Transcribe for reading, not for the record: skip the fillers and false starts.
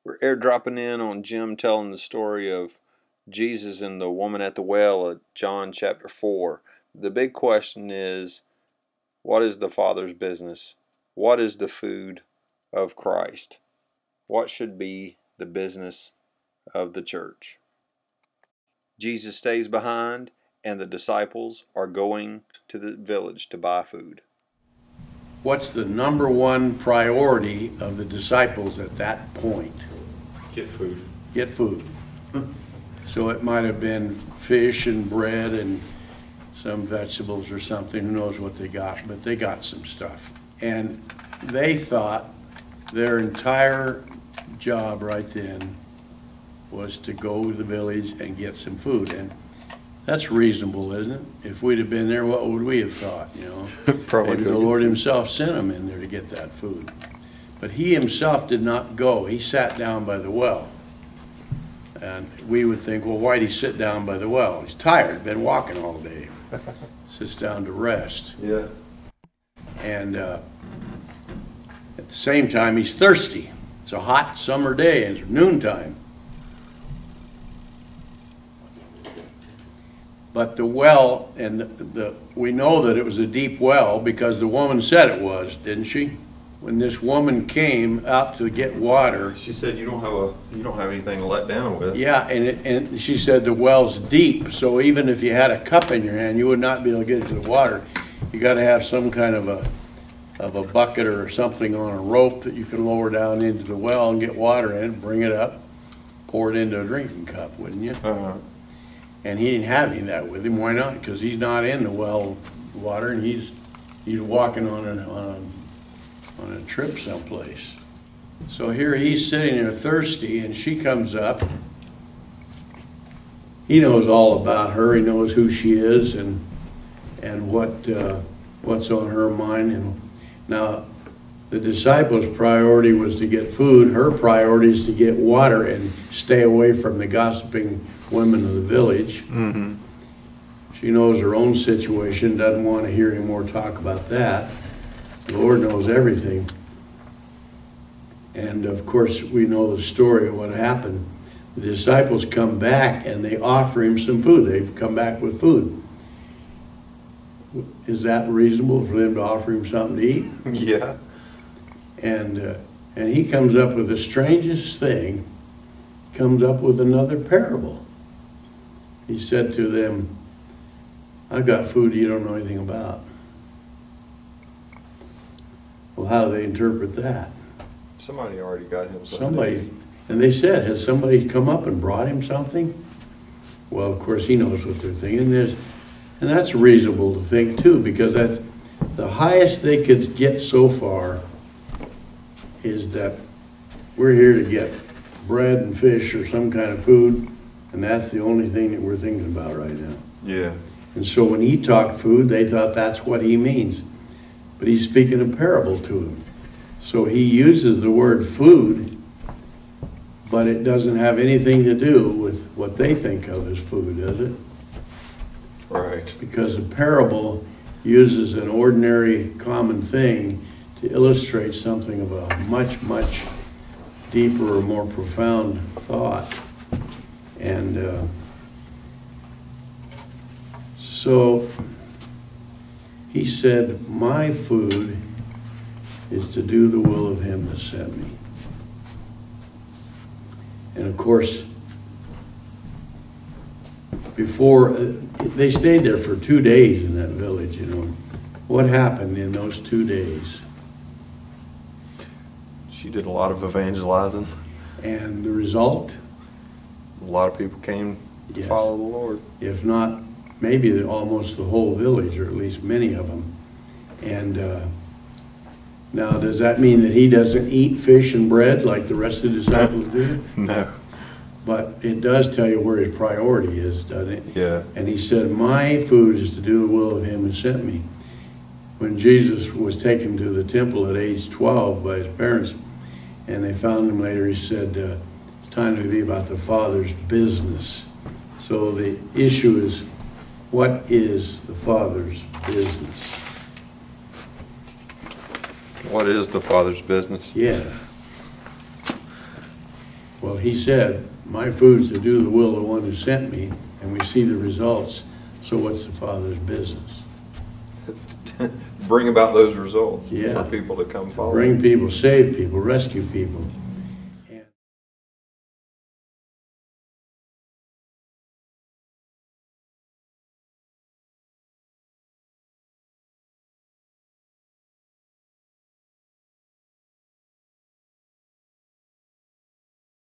We're airdropping in on Jim telling the story of Jesus and the woman at the well at John chapter 4. The big question is, what is the Father's business? What is the food of Christ? What should be the business of the church? Jesus stays behind, and the disciples are going to the village to buy food. What's the number one priority of the disciples at that point? Get food. Get food. So it might have been fish and bread and some vegetables or something, who knows what they got, but they got some stuff. And they thought their entire job right then was to go to the village and get some food. And that's reasonable, isn't it? If we'd have been there, what would we have thought, you know? Probably Maybe the Lord himself sent them in there to get that food. But he himself did not go. He sat down by the well. And we would think, well, why'd he sit down by the well? He's tired, been walking all day. Sits down to rest. Yeah. And at the same time, he's thirsty. It's a hot summer day, and it's noontime. But the well, and we know that it was a deep well because the woman said it was, didn't she? When this woman came out to get water, She said you don't have anything to let down with. yeah, and she said the well's deep, so even if you had a cup in your hand, you would not be able to get it to the water. You got to have some kind of a bucket or something on a rope that you can lower down into the well and get water in, bring it up, pour it into a drinking cup, wouldn't you? And he didn't have any of that with him. Why not? Because he's not in the well water, and he's walking on a trip someplace. So here he's sitting there thirsty, and she comes up. He knows all about her. He knows who she is and what's on her mind. And now the disciples' priority was to get food. Her priority is to get water and stay away from the gossiping women of the village. Mm-hmm. She knows her own situation, doesn't want to hear any more talk about that. The Lord knows everything. And of course, we know the story of what happened. The disciples come back and they offer him some food. They've come back with food. Is that reasonable for them to offer him something to eat? Yeah. And he comes up with the strangest thing, comes up with another parable. He said to them, I've got food you don't know anything about. Well, how do they interpret that? Somebody already got him something. Somebody, and they said, has somebody come up and brought him something? Well, of course, he knows what they're thinking. And that's reasonable to think, too, because that's the highest they could get so far is that we're here to get bread and fish or some kind of food, and that's the only thing that we're thinking about right now. Yeah. And so when he talked food, they thought that's what he means. But he's speaking a parable to them. So he uses the word food, but it doesn't have anything to do with what they think of as food, does it? Right. Because a parable uses an ordinary common thing to illustrate something of a much, much deeper or more profound thought. And so he said, my food is to do the will of him that sent me. And of course, before, they stayed there for 2 days in that village, you know. What happened in those 2 days? She did a lot of evangelizing. And the result? A lot of people came to Yes. follow the Lord. If not, maybe almost the whole village, or at least many of them. And now, does that mean that he doesn't eat fish and bread like the rest of the disciples do? No. But it does tell you where his priority is, doesn't it? Yeah. And he said, my food is to do the will of him who sent me. When Jesus was taken to the temple at age 12 by his parents, and they found him later, he said, it's time to be about the Father's business. So the issue is, what is the Father's business? What is the Father's business? Yeah. Well, he said, my food's to do the will of the one who sent me, and we see the results, so what's the Father's business? Bring about those results Yeah. for people to come follow. Bring people, save people, rescue people.